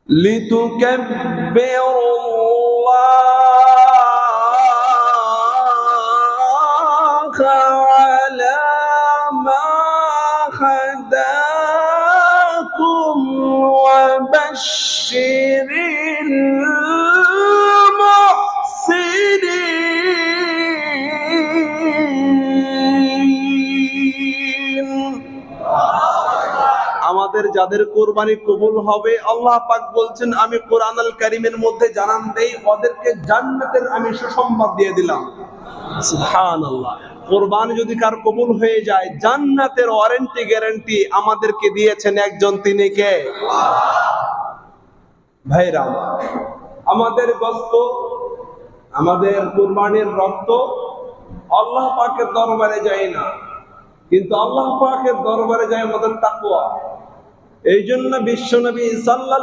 লিতুকাব্বিরুল্লাহ আলা মা হাদাকুম ওয়া বাশশিরিল মুহসিনিন। আমাদের যাদের কোরবানি কবুল হবে, আল্লাহ পাক বলছেন আমি কোরআন আল কারীমের মধ্যে জানান দেই ওদেরকে জান্নাতের আমি সুসংবাদ দিয়ে দিলাম। সুবহানাল্লাহ। কোরবানি যদি কার কবুল হয়ে যায়, জান্নাতের ওয়ারেন্টি গ্যারান্টি আমাদেরকে দিয়েছেন একজন, তিনি কে? ভাইরা আমাদের গোশত, আমাদের কুরবানির রক্ত আল্লাহ পাকের দরবারে যায় না, কিন্তু আল্লাহ পাকের দরবারে যায় আমাদের তাকওয়া। এই জন্য বিশ্বনবী সাল্লাল্লাহু